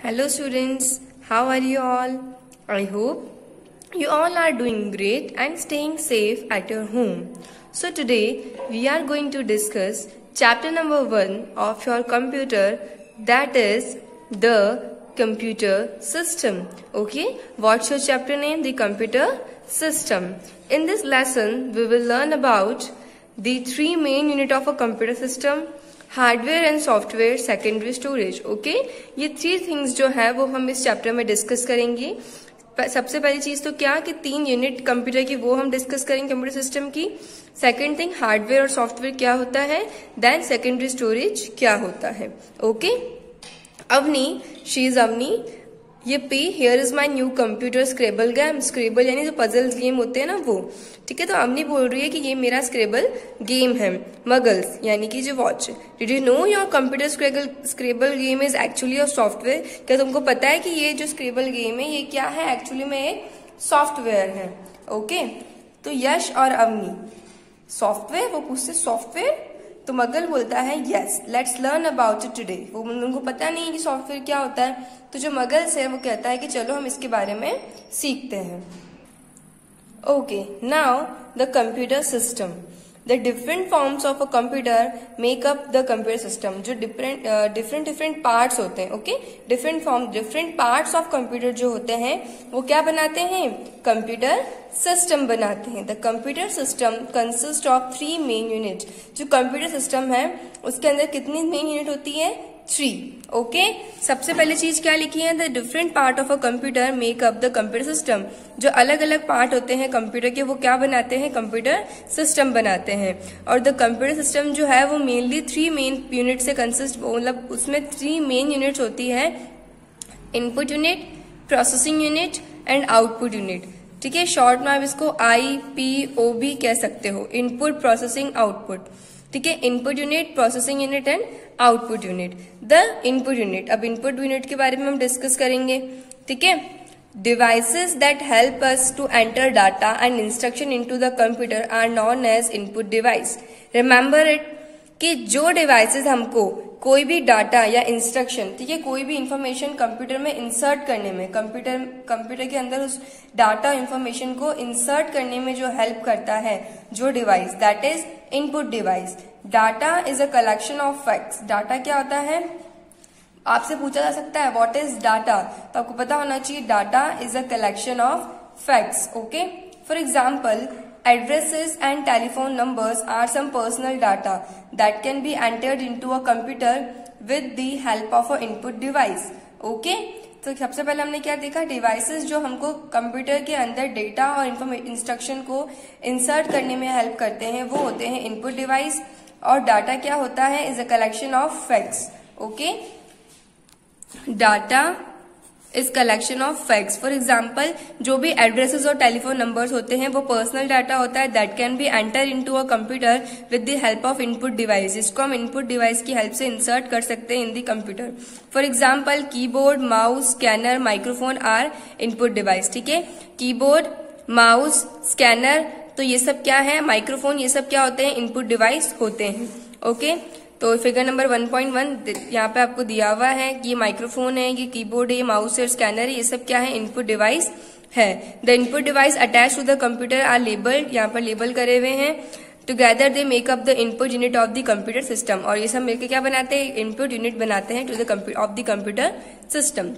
Hello students, how are you all? I hope you all are doing great and staying safe at your home. So today we are going to discuss chapter number 1 of your computer, that is the computer system. Okay, what's your chapter name? The computer system. In this lesson we will learn about the three main unit of a computer system, hardware and software, secondary storage. Okay, ये three things जो है वो हम इस chapter में discuss करेंगे. सबसे पहली चीज तो क्या कि 3 यूनिट कंप्यूटर की वो हम डिस्कस करेंगे कंप्यूटर सिस्टम की. सेकेंड थिंग हार्डवेयर और सॉफ्टवेयर क्या होता है, देन सेकेंडरी स्टोरेज क्या होता है. Okay, Avani, she is Avani. ये पी, here is my new computer scrabble game. Scrabble यानी जो पजल्स गेम होते हैं ना वो. ठीक है, तो अवनी बोल रही है कि ये मेरा स्क्रेबल गेम है. मगल्स यानी कि जो watch. Did you know your computer scrabble game is actually a software. क्या तुमको पता है कि ये जो स्क्रेबल गेम है ये क्या है, एक्चुअली में एक सॉफ्टवेयर है. ओके, तो यश और अवनी सॉफ्टवेयर, वो पूछते सॉफ्टवेयर, तो मगल बोलता है yes, let's learn about it today. वो उनको पता नहीं है कि सॉफ्टवेयर क्या होता है, तो जो मगल्स है वो कहता है कि चलो हम इसके बारे में सीखते हैं. Okay, now the computer system. The different forms of a computer make up the computer system. जो डिफरेंट पार्ट्स होते हैं. Okay, different parts of computer जो होते हैं वो क्या बनाते हैं, कंप्यूटर सिस्टम बनाते हैं. The computer system consist of 3 main unit. जो कंप्यूटर सिस्टम है उसके अंदर कितनी मेन यूनिट होती है, 3. ओके, सबसे पहले चीज क्या लिखी है, the different part of a computer make up the computer system. जो अलग अलग पार्ट होते हैं कंप्यूटर के वो क्या बनाते हैं, कंप्यूटर सिस्टम बनाते हैं. और द कंप्यूटर सिस्टम जो है वो मेनली 3 मेन यूनिट से कंसिस्ट, मतलब उसमें 3 मेन यूनिट होती है. Input unit, processing unit and output unit. ठीक है, शॉर्ट में आप इसको IPO भी कह सकते हो, इनपुट प्रोसेसिंग आउटपुट. ठीक है, input unit, processing unit and output unit. The input unit, अब इनपुट यूनिट के बारे में हम डिस्कस करेंगे. ठीक है, devices that help us to enter data and instruction into the computer are known as input device. Remember it कि जो डिवाइसेस हमको कोई भी डाटा या इंस्ट्रक्शन, ठीक है, कोई भी इंफॉर्मेशन कंप्यूटर में इंसर्ट करने में, कंप्यूटर के अंदर उस डाटा इंफॉर्मेशन को इंसर्ट करने में जो हेल्प करता है जो device, that is input device. Data is a collection of facts. Data क्या होता है, आपसे पूछा जा सकता है व्हाट इज डाटा, तो आपको पता होना चाहिए data is a collection of facts. Okay, for example, addresses and telephone numbers are some personal data that can be entered into a computer with the help of a input device. Okay? तो सबसे पहले हमने क्या देखा, devices जो हमको computer के अंदर डेटा और इंस्ट्रक्शन को इंसर्ट करने में हेल्प करते हैं वो होते हैं इनपुट डिवाइस. और डाटा क्या होता है, is a collection of facts. Okay, data is collection of facts. For example, जो भी एड्रेसेस और टेलीफोन नंबर्स होते हैं वो पर्सनल डाटा होता है, that can be enter into a computer with the help of input device. इसको हम इनपुट डिवाइस की हेल्प से इंसर्ट कर सकते हैं in the computer. For example, keyboard, mouse, scanner, microphone are input device. ठीक है, कीबोर्ड, माउस, स्कैनर, तो ये सब क्या है, माइक्रोफोन, ये सब क्या होते हैं, इनपुट डिवाइस होते हैं. ओके, तो फिगर नंबर 1.1 यहाँ पे आपको दिया हुआ है कि ये माइक्रोफोन है, ये कीबोर्ड है, ये माउस है, स्कैनर है, ये सब क्या है, इनपुट डिवाइस है. The input device attach to the computer are labelled, यहाँ पर लेबल करे हुए हैं. Together they make up the input unit of the computer system. और ये सब मिलकर क्या बनाते हैं, इनपुट यूनिट बनाते हैं to the of the computer system.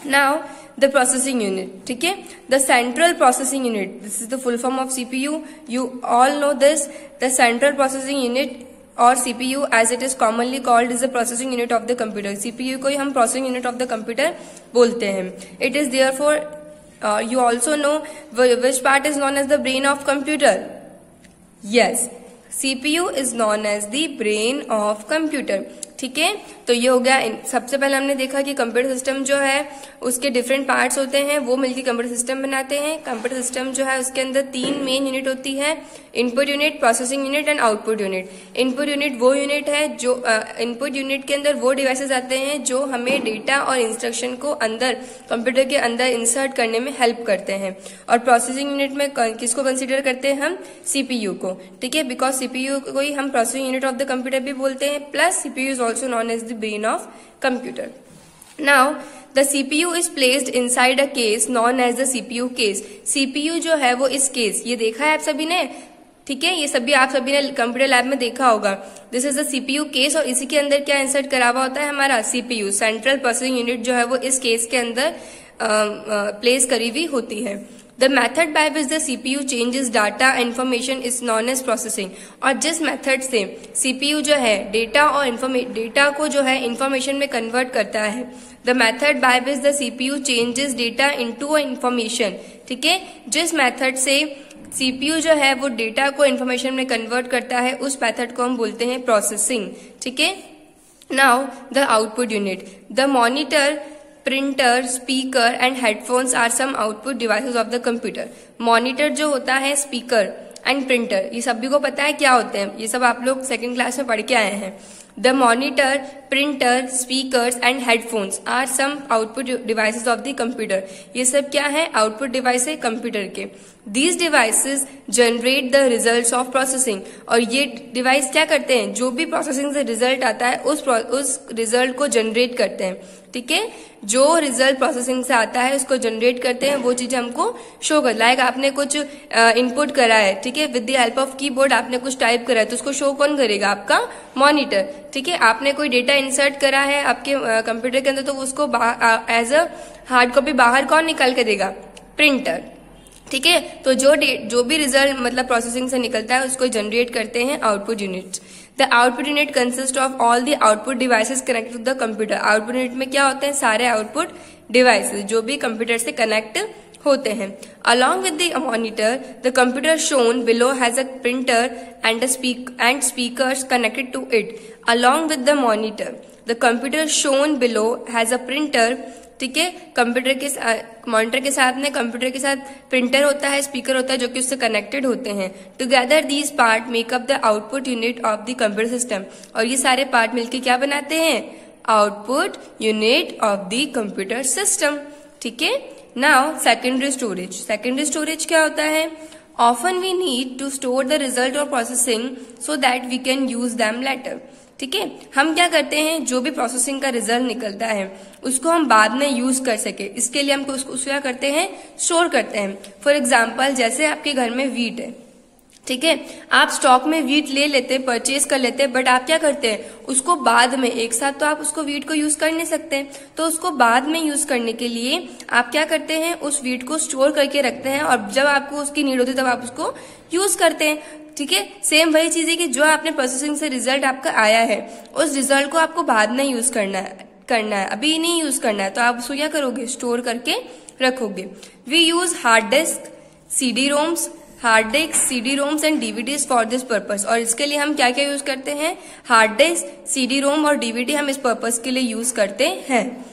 Now the processing unit. ठीक है, the central processing unit, this is the full form of CPU. You all know this. The central processing unit और CPU as it is commonly called is the processing unit of the computer. CPU को ही हम processing unit of the computer बोलते हैं. It is therefore you also know which part is known as the brain of computer. Yes, CPU is known as the brain of computer. ठीक है, तो ये हो गया. सबसे पहले हमने देखा कि कंप्यूटर सिस्टम जो है उसके डिफरेंट पार्ट्स होते हैं, वो मिलकर कंप्यूटर सिस्टम बनाते हैं. कंप्यूटर सिस्टम जो है उसके अंदर 3 मेन यूनिट होती है, input unit, processing unit and output unit. Input unit वो यूनिट है जो इनपुट यूनिट के अंदर वो डिवाइसेस आते हैं जो हमें डेटा और इंस्ट्रक्शन को अंदर कंप्यूटर के अंदर इंसर्ट करने में हेल्प करते हैं. और प्रोसेसिंग यूनिट में किसको कंसिडर करते हैं हम, CPU को. ठीक है, बिकॉज CPU को ही हम processing unit of the computer भी बोलते हैं, plus CPU is also known as the brain of computer. Now, the CPU is placed inside a case known as the CPU case. CPU जो है वो इस केस, ये देखा है आप सभी ने, ठीक है, ये सभी आप सभी ने कंप्यूटर लैब में देखा होगा। This is the CPU case और इसी के अंदर क्या इंसर्ट करा हुआ होता है हमारा सीपीयू, सेंट्रल प्रोसेसिंग यूनिट जो है वो इस केस के अंदर प्लेस करी हुई होती है। The method by which the CPU changes data information is known as processing. और जिस मेथड से सीपीयू जो है डेटा और डेटा को जो है इंफॉर्मेशन में कन्वर्ट करता है, the method by which the CPU changes data into a information, ठीक है, जिस मेथड से सीपीयू जो है वो डेटा को इंफॉर्मेशन में कन्वर्ट करता है उस मेथड को हम बोलते हैं प्रोसेसिंग, ठीक है। Now the output unit, the monitor, printer, speaker and headphones are some output devices of the computer. Monitor जो होता है, स्पीकर एंड प्रिंटर, ये सभी को पता है क्या होते हैं, ये सब आप लोग सेकंड क्लास में पढ़ के आए हैं। The monitor, printer, speakers and headphones are some output devices of the computer. ये सब क्या है, आउटपुट डिवाइस है कंप्यूटर के। These devices generate the results of processing। और ये डिवाइस क्या करते हैं, जो भी प्रोसेसिंग से रिजल्ट आता है उस रिजल्ट को जनरेट करते हैं, ठीक है। जो रिजल्ट प्रोसेसिंग से आता है उसको जनरेट करते हैं, वो चीजें हमको शो कर, लाइक आपने कुछ इनपुट करा है, ठीक है, with the help of keyboard आपने कुछ टाइप करा है तो उसको शो कौन करेगा, आपका मॉनिटर, ठीक है। आपने कोई डेटा इंसर्ट करा है आपके कंप्यूटर के अंदर तो उसको एज अ हार्ड कॉपी बाहर कौन निकाल के देगा, प्रिंटर, ठीक है। तो जो भी रिजल्ट मतलब प्रोसेसिंग से निकलता है उसको जनरेट करते हैं output unit. The output unit consist of all the output devices connected to the computer. Output unit में क्या होते हैं, सारे आउटपुट डिवाइसेस जो भी कंप्यूटर से कनेक्ट होते हैं। Along with the monitor the computer shown below has a printer and speakers connected to it. Along with the monitor the computer shown below has a printer, ठीक है, computer के monitor के साथ में computer के साथ प्रिंटर होता है, स्पीकर होता है जो कि उससे कनेक्टेड होते हैं। Together these part make up the output unit of the computer system. और ये सारे पार्ट मिलकर क्या बनाते हैं, output unit of the computer system, ठीक है। Now secondary storage. Secondary storage क्या होता है, often we need to store the result of processing so that we can use them later, ठीक है। हम क्या करते हैं, जो भी प्रोसेसिंग का रिजल्ट निकलता है उसको हम बाद में यूज कर सके, इसके लिए हम उसको क्या करते हैं, स्टोर करते हैं। फॉर एग्जाम्पल जैसे आपके घर में वीट है, ठीक है, आप स्टॉक में वीट ले लेते, परचेज कर लेते, बट आप क्या करते हैं, उसको बाद में, एक साथ तो आप उसको वीट को यूज कर नहीं सकते, तो उसको बाद में यूज करने के लिए आप क्या करते हैं, उस वीट को स्टोर करके रखते हैं और जब आपको उसकी नीड होती है तब आप उसको यूज करते हैं, ठीक है। सेम वही चीज है कि जो आपने प्रोसेसिंग से रिजल्ट आपका आया है उस रिजल्ट को आपको बाद में यूज करना है, अभी नहीं यूज करना है, तो आप उसको क्या करोगे, स्टोर करके रखोगे। We use hard disk, CD ROMs and DVDs for this purpose. और इसके लिए हम क्या क्या यूज करते हैं, हार्ड डिस्क, सीडी रोम और डीवीडी हम इस पर्पस के लिए यूज करते हैं।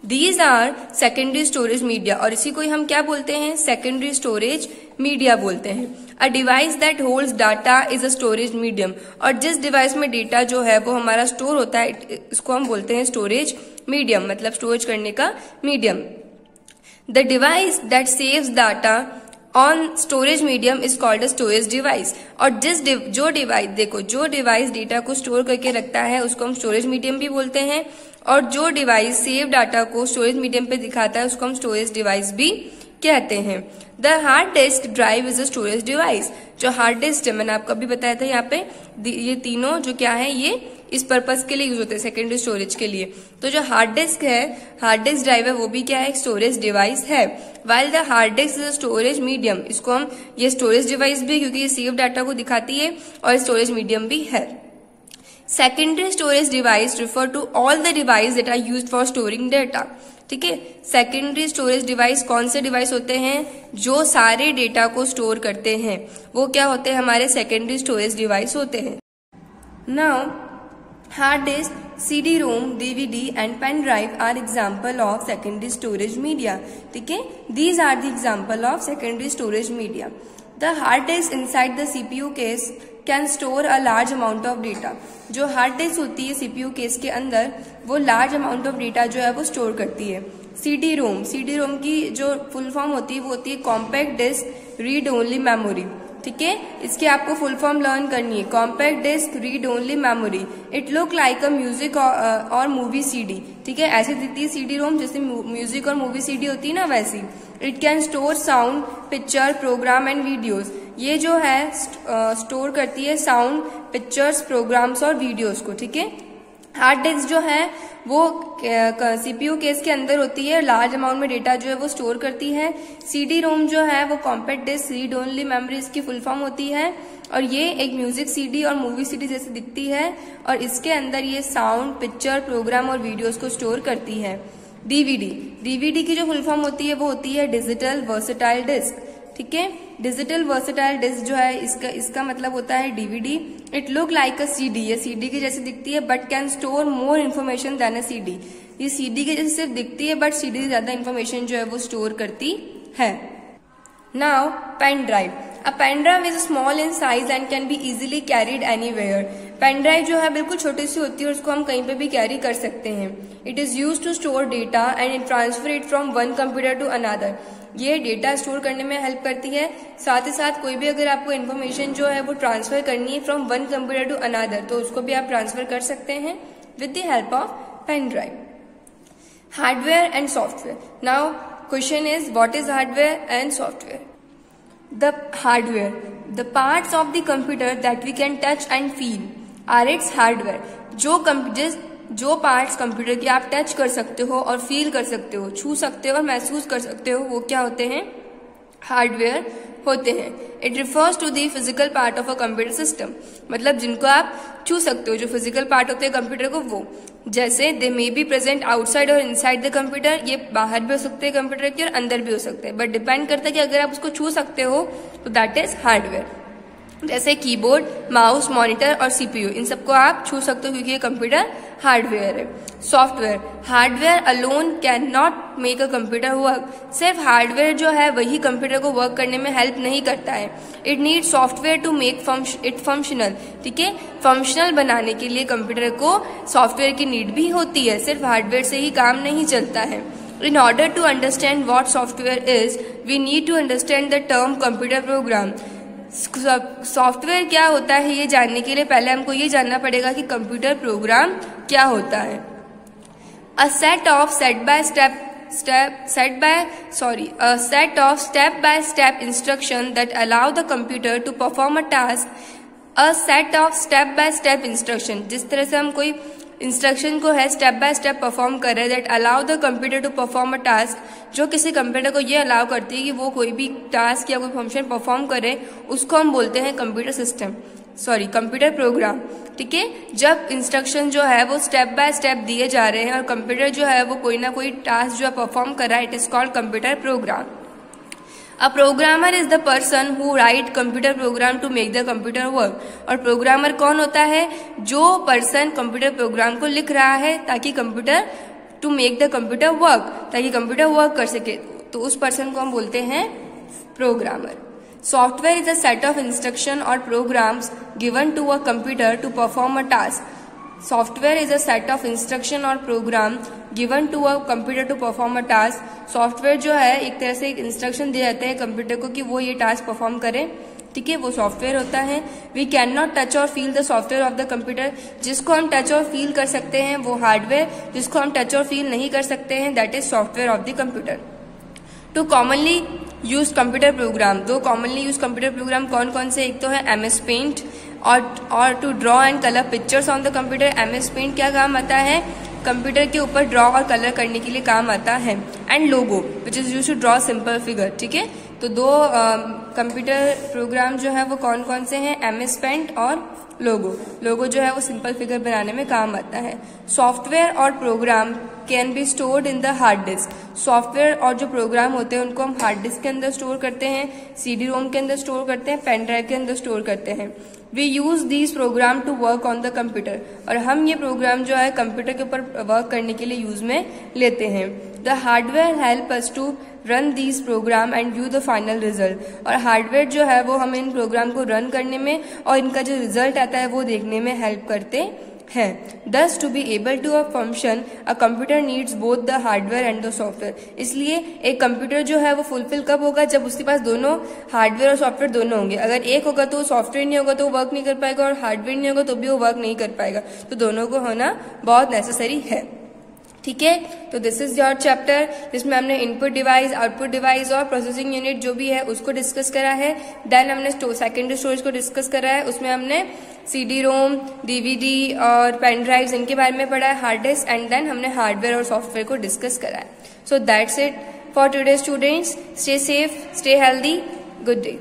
These are secondary storage media. और इसी को हम क्या बोलते हैं, सेकेंडरी स्टोरेज मीडिया बोलते हैं। A device that holds data is a storage medium. और जिस डिवाइस में डेटा जो है वो हमारा स्टोर होता है इसको हम बोलते हैं स्टोरेज मीडियम, मतलब स्टोरेज करने का medium. The device that saves data on storage medium is called a storage device. और जो डिवाइस डेटा को स्टोर करके रखता है उसको हम स्टोरेज मीडियम भी बोलते हैं, और जो डिवाइस सेव डाटा को स्टोरेज मीडियम पे दिखाता है उसको हम स्टोरेज डिवाइस भी कहते हैं। The hard disk drive is a storage device. जो हार्ड डिस्क है, मैंने आपको अभी बताया था यहाँ पे, ये तीनों जो क्या है ये इस पर्पस के लिए यूज होते हैं, सेकेंडरी स्टोरेज के लिए। तो जो हार्ड डिस्क है, हार्ड डिस्क ड्राइव है, वो भी क्या है, एक स्टोरेज डिवाइस है। While the hard disc is a storage medium, इसको हम ये स्टोरेज डिवाइस भी क्योंकि ये सेव डाटा को दिखाती है और स्टोरेज मीडियम भी है। Secondary storage device refer to all the device that are used for storing data, ठीक है। सेकेंडरी स्टोरेज डिवाइस कौन से डिवाइस होते हैं, जो सारे डेटा को स्टोर करते हैं, वो क्या होते हैं, हमारे सेकेंडरी स्टोरेज डिवाइस होते हैं। Now hard disk, CD ROM, DVD and pen drive are example of secondary storage media, ठीक है। These are the example of secondary storage media. The hard disk inside the CPU case can store a large amount of data. जो hard disk होती है CPU case के अंदर वो large amount of data जो है वो स्टोर करती है। CD रोम की जो फुल फॉर्म होती है वो होती है compact disc read only memory. ठीक है, इसकी आपको फुल फॉर्म लर्न करनी है। Compact disc read only memory, it look like a music और मूवी सीडी। ठीक है, ऐसी दिखती है सीडी रोम जैसे म्यूजिक और मूवी सीडी होती है ना, वैसी। It can store sound, picture, program and videos. ये जो है स्टोर करती है साउंड, पिक्चर्स, प्रोग्राम्स और वीडियोज को। ठीक है, हार्ड डिस्क जो है वो सीपीयू केस के अंदर होती है, लार्ज अमाउंट में डेटा जो है वो स्टोर करती है। सीडी रोम जो है वो compact disc read only memory इसकी फुल फॉर्म होती है, और ये एक म्यूजिक सीडी और मूवी सीडी जैसी दिखती है, और इसके अंदर ये साउंड, पिक्चर, प्रोग्राम और वीडियोस को स्टोर करती है। डीवीडी की जो फुल फॉर्म होती है वो होती है डिजिटल वर्सेटाइल डिस्क। ठीक है, डिजिटल वर्सेटाइल डिस्क जो है इसका मतलब होता है DVD. It look like a CD, ये सीडी की जैसी दिखती है, but can store more information than a CD. ये सीडी के जैसे सिर्फ दिखती है, बट सीडी से ज्यादा इन्फॉर्मेशन जो है वो स्टोर करती है। Now pen drive. A pen drive is small in size and can be easily carried anywhere. Pen drive जो है बिल्कुल छोटी सी होती है और उसको हम कहीं पे भी कैरी कर सकते हैं। It is used to store data and transfer it from one computer to another. ये डेटा स्टोर करने में हेल्प करती है, साथ ही साथ कोई भी अगर आपको इन्फॉर्मेशन जो है वो ट्रांसफर करनी है from one computer to another, तो उसको भी आप ट्रांसफर कर सकते हैं with the help of pen drive. Hardware and software. Now question is what is hardware and software? The hardware, the parts of the computer that we can touch and feel are its hardware. जो parts computer के आप touch कर सकते हो और feel कर सकते हो, छू सकते हो और महसूस कर सकते हो, वो क्या होते हैं? हार्डवेयर होते हैं। It refers to the physical part of a computer system, मतलब जिनको आप छू सकते हो, जो फिजिकल पार्ट होते हैं कंप्यूटर को, वो जैसे दे मे बी प्रेजेंट आउटसाइड और इनसाइड द कंप्यूटर। ये बाहर भी हो सकते हैं कंप्यूटर के और अंदर भी हो सकते हैं, बट डिपेंड करता है कि अगर आप उसको छू सकते हो तो दैट इज हार्डवेयर। जैसे कीबोर्ड, माउस, मॉनिटर और सीपीयू, इन सबको आप छू सकते हो क्योंकि ये कंप्यूटर हार्डवेयर है। Software. Hardware alone can not make a computer work. सिर्फ हार्डवेयर जो है वही कंप्यूटर को वर्क करने में हेल्प नहीं करता है। It need software to make it functional. ठीक है, फंक्शनल बनाने के लिए कंप्यूटर को सॉफ्टवेयर की नीड भी होती है, सिर्फ हार्डवेयर से ही काम नहीं चलता है। In order to understand what software is, we need to understand the term computer program. Software क्या होता है ये जानने के लिए पहले हमको ये जानना पड़ेगा कि कंप्यूटर प्रोग्राम क्या होता है। A set of step-by-step instruction that allow the computer to perform a task. A set of step-by-step instruction, जिस तरह से हम कोई इंस्ट्रक्शन को है स्टेप बाय स्टेप परफॉर्म कर रहे हैं, that allow the computer to perform a task, जो किसी कंप्यूटर को ये अलाउ करती है कि वो कोई भी टास्क या कोई फंक्शन परफॉर्म करे, उसको हम बोलते हैं कंप्यूटर प्रोग्राम। ठीक है, जब इंस्ट्रक्शन जो है वो स्टेप बाय स्टेप दिए जा रहे हैं और कंप्यूटर जो है वो कोई ना कोई टास्क जो है परफॉर्म कर रहा है, it is called computer program. A programmer is the person who write computer program to make the computer work. और प्रोग्रामर कौन होता है? जो पर्सन कंप्यूटर प्रोग्राम को लिख रहा है ताकि computer to make the computer work, ताकि कंप्यूटर वर्क कर सके, तो उस पर्सन को हम बोलते हैं programmer. Software is a set of instruction और programs given to a computer to perform a task. Software is a set of instruction और program given to a computer to perform a task. Software जो है एक तरह से एक instruction दिए जाते हैं कंप्यूटर को कि वो ये टास्क परफॉर्म करे। ठीक है, वो सॉफ्टवेयर होता है। वी कैन नॉट टच और feel the software of the computer. जिसको हम टच और फील कर सकते हैं वो हार्डवेयर, जिसको हम टच और फील नहीं कर सकते हैं that is software of the computer. Two commonly use computer program. दो कॉमनली यूज कंप्यूटर प्रोग्राम कौन कौन से? एक तो है MS पेंट और to draw and colour pictures on the computer. MS paint क्या काम आता है? कंप्यूटर के ऊपर ड्रॉ और कलर करने के लिए काम आता है। And Logo which is use to draw simple figure. ठीक है, तो दो कंप्यूटर प्रोग्राम जो है वो कौन कौन से हैं? MS पेंट और लोगो जो है वो सिंपल फिगर बनाने में काम आता है। सॉफ्टवेयर और program can be stored in the hard disk. Software और जो प्रोग्राम होते हैं उनको हम हार्ड डिस्क के अंदर स्टोर करते हैं, CD रोम के अंदर स्टोर करते हैं, पेन ड्राइव के अंदर स्टोर करते हैं। We use these program to work on the computer. और हम ये प्रोग्राम जो है कंप्यूटर के ऊपर वर्क करने के लिए यूज में लेते हैं। The hardware help us to run these program and view the final result. और हार्डवेयर जो है वो हमें इन प्रोग्राम को रन करने में और इनका जो रिजल्ट आता है वो देखने में हेल्प करते हैं। Thus to be able to function, a computer needs both the hardware and the software. इसलिए एक कंप्यूटर जो है वो फुलफिल कब होगा, जब उसके पास दोनों हार्डवेयर और सॉफ्टवेयर दोनों होंगे। अगर एक होगा तो सॉफ्टवेयर नहीं होगा तो वो वर्क नहीं कर पाएगा, और हार्डवेयर नहीं होगा तो भी वो वर्क नहीं कर पाएगा। तो दोनों को होना बहुत नेसेसरी है। ठीक है, तो दिस इज योर चैप्टर, जिसमें हमने इनपुट डिवाइस, आउटपुट डिवाइस और प्रोसेसिंग यूनिट जो भी है उसको डिस्कस करा है। देन हमने सेकेंडरी स्टोरेज को डिस्कस करा है, उसमें हमने CD रोम, DVD और पेन ड्राइव्स इनके बारे में पढ़ा है, हार्ड डिस्क, एंड देन हमने हार्डवेयर और सॉफ्टवेयर को डिस्कस करा है। So that's it for today students. Stay safe, stay healthy, good day.